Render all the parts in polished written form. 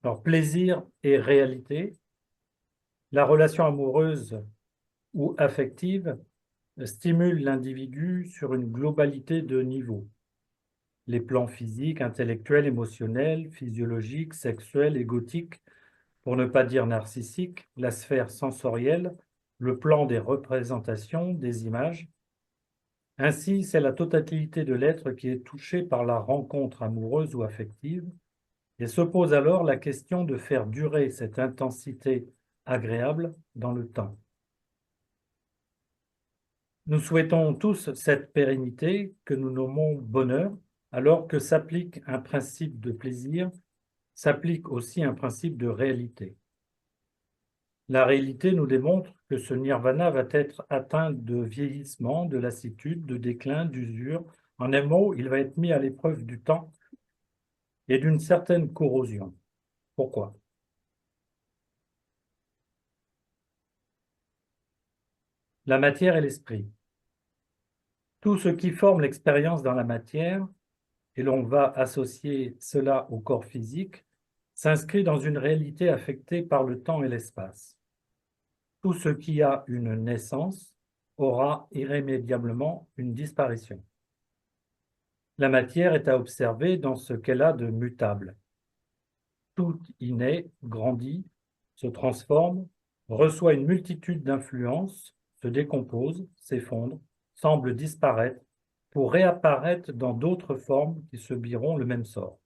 Alors, plaisir et réalité. La relation amoureuse ou affective stimule l'individu sur une globalité de niveaux. Les plans physiques, intellectuels, émotionnels, physiologiques, sexuels, égotiques, pour ne pas dire narcissiques, la sphère sensorielle, le plan des représentations, des images. Ainsi, c'est la totalité de l'être qui est touchée par la rencontre amoureuse ou affective, et se pose alors la question de faire durer cette intensité agréable dans le temps. Nous souhaitons tous cette pérennité que nous nommons bonheur, alors que s'applique un principe de plaisir, s'applique aussi un principe de réalité. La réalité nous démontre que ce nirvana va être atteint de vieillissement, de lassitude, de déclin, d'usure. En un mot, il va être mis à l'épreuve du temps et d'une certaine corrosion. Pourquoi? La matière et l'esprit. Tout ce qui forme l'expérience dans la matière, et l'on va associer cela au corps physique, s'inscrit dans une réalité affectée par le temps et l'espace. Tout ce qui a une naissance aura irrémédiablement une disparition. La matière est à observer dans ce qu'elle a de mutable. Tout y naît, grandit, se transforme, reçoit une multitude d'influences, se décompose, s'effondre, semble disparaître, pour réapparaître dans d'autres formes qui subiront le même sort.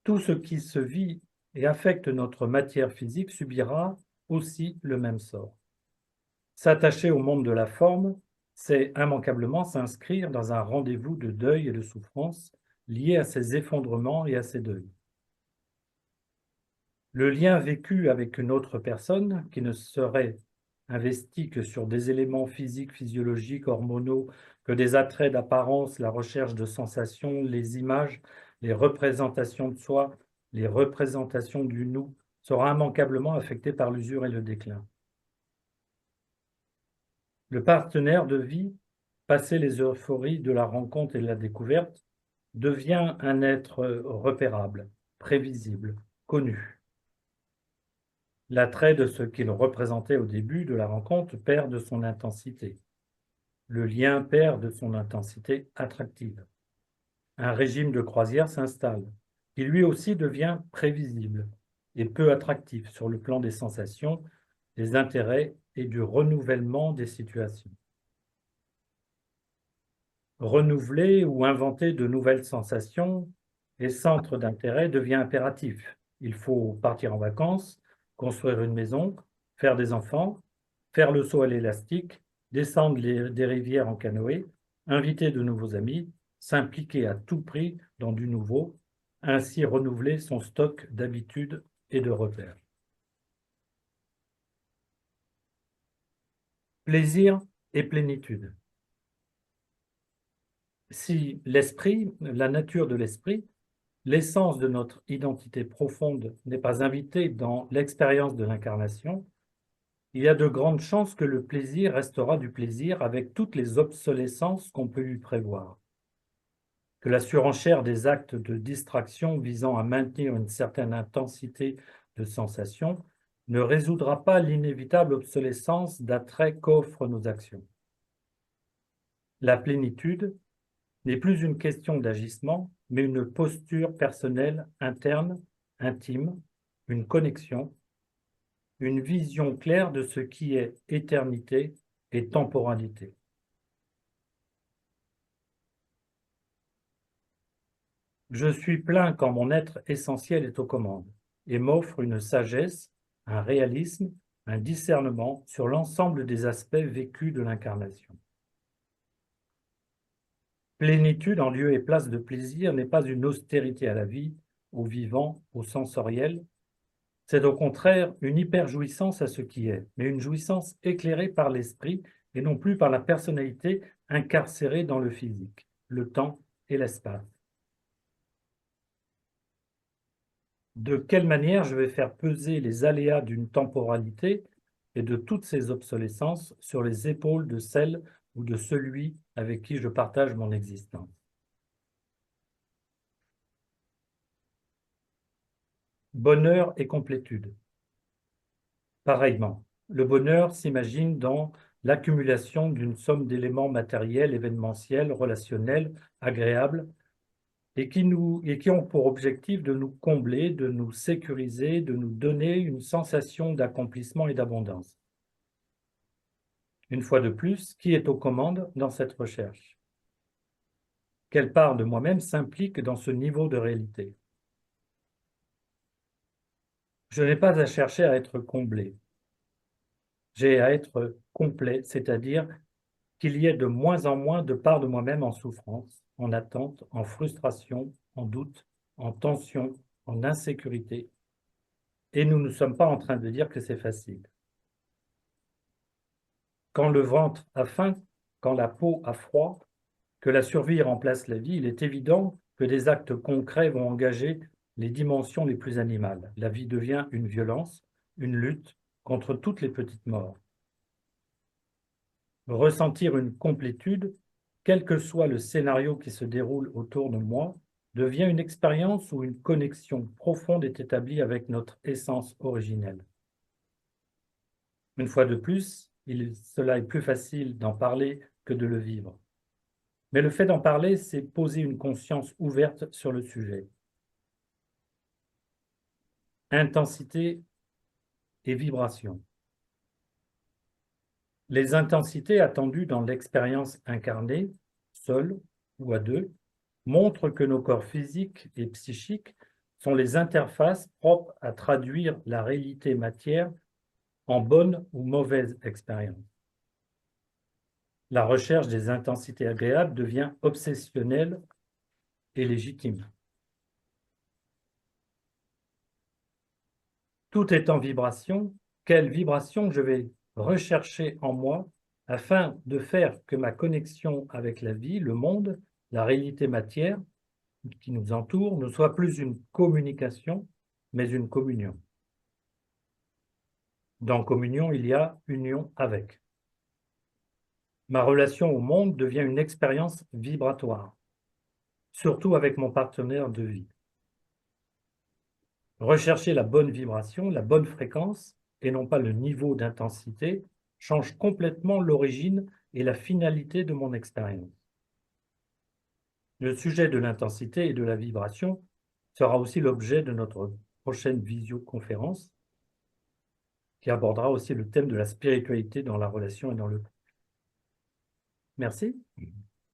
Tout ce qui se vit et affecte notre matière physique subira aussi le même sort. S'attacher au monde de la forme, c'est immanquablement s'inscrire dans un rendez-vous de deuil et de souffrance liés à ces effondrements et à ces deuils. Le lien vécu avec une autre personne, qui ne serait investi que sur des éléments physiques, physiologiques, hormonaux, que des attraits d'apparence, la recherche de sensations, les images, les représentations de soi, les représentations du nous, sera immanquablement affecté par l'usure et le déclin. Le partenaire de vie, passé les euphories de la rencontre et de la découverte, devient un être repérable, prévisible, connu. L'attrait de ce qu'il représentait au début de la rencontre perd de son intensité. Le lien perd de son intensité attractive. Un régime de croisière s'installe, qui lui aussi devient prévisible et peu attractif sur le plan des sensations, des intérêts et du renouvellement des situations. Renouveler ou inventer de nouvelles sensations et centres d'intérêt devient impératif. Il faut partir en vacances, construire une maison, faire des enfants, faire le saut à l'élastique, descendre des rivières en canoë, inviter de nouveaux amis, s'impliquer à tout prix dans du nouveau, ainsi renouveler son stock d'habitudes et de repères. Plaisir et plénitude. Si l'esprit, la nature de l'esprit, l'essence de notre identité profonde n'est pas invitée dans l'expérience de l'incarnation, il y a de grandes chances que le plaisir restera du plaisir avec toutes les obsolescences qu'on peut lui prévoir. Que la surenchère des actes de distraction visant à maintenir une certaine intensité de sensation ne résoudra pas l'inévitable obsolescence d'attrait qu'offrent nos actions. La plénitude n'est plus une question d'agissement, mais une posture personnelle, interne, intime, une connexion, une vision claire de ce qui est éternité et temporalité. Je suis plein quand mon être essentiel est aux commandes et m'offre une sagesse, un réalisme, un discernement sur l'ensemble des aspects vécus de l'incarnation. Plénitude en lieu et place de plaisir n'est pas une austérité à la vie, au vivant, au sensoriel. C'est au contraire une hyper-jouissance à ce qui est, mais une jouissance éclairée par l'esprit et non plus par la personnalité incarcérée dans le physique, le temps et l'espace. De quelle manière je vais faire peser les aléas d'une temporalité et de toutes ces obsolescences sur les épaules de celle ou de celui avec qui je partage mon existence? bonheur et complétude. Pareillement, le bonheur s'imagine dans l'accumulation d'une somme d'éléments matériels, événementiels, relationnels, agréables, et qui ont pour objectif de nous combler, de nous sécuriser, de nous donner une sensation d'accomplissement et d'abondance. Une fois de plus, qui est aux commandes dans cette recherche? Quelle part de moi-même s'implique dans ce niveau de réalité? Je n'ai pas à chercher à être comblé. J'ai à être complet, c'est-à-dire qu'il y ait de moins en moins de parts de moi-même en souffrance, en attente, en frustration, en doute, en tension, en insécurité. Et nous ne sommes pas en train de dire que c'est facile. Quand le ventre a faim, quand la peau a froid, que la survie remplace la vie, il est évident que des actes concrets vont engager les dimensions les plus animales. La vie devient une violence, une lutte contre toutes les petites morts. Ressentir une complétude, quel que soit le scénario qui se déroule autour de moi, devient une expérience où une connexion profonde est établie avec notre essence originelle. Une fois de plus, cela est plus facile d'en parler que de le vivre. Mais le fait d'en parler, c'est poser une conscience ouverte sur le sujet. Intensité et vibration. Les intensités attendues dans l'expérience incarnée, seule ou à deux, montrent que nos corps physiques et psychiques sont les interfaces propres à traduire la réalité matière en bonne ou mauvaise expérience. La recherche des intensités agréables devient obsessionnelle et légitime. Tout est en vibration. Quelle vibration je vais rechercher en moi afin de faire que ma connexion avec la vie, le monde, la réalité matière qui nous entoure ne soit plus une communication, mais une communion. Dans communion, il y a union avec. Ma relation au monde devient une expérience vibratoire, surtout avec mon partenaire de vie. Rechercher la bonne vibration, la bonne fréquence, et non pas le niveau d'intensité, change complètement l'origine et la finalité de mon expérience. Le sujet de l'intensité et de la vibration sera aussi l'objet de notre prochaine visioconférence, qui abordera aussi le thème de la spiritualité dans la relation et dans le couple. Merci.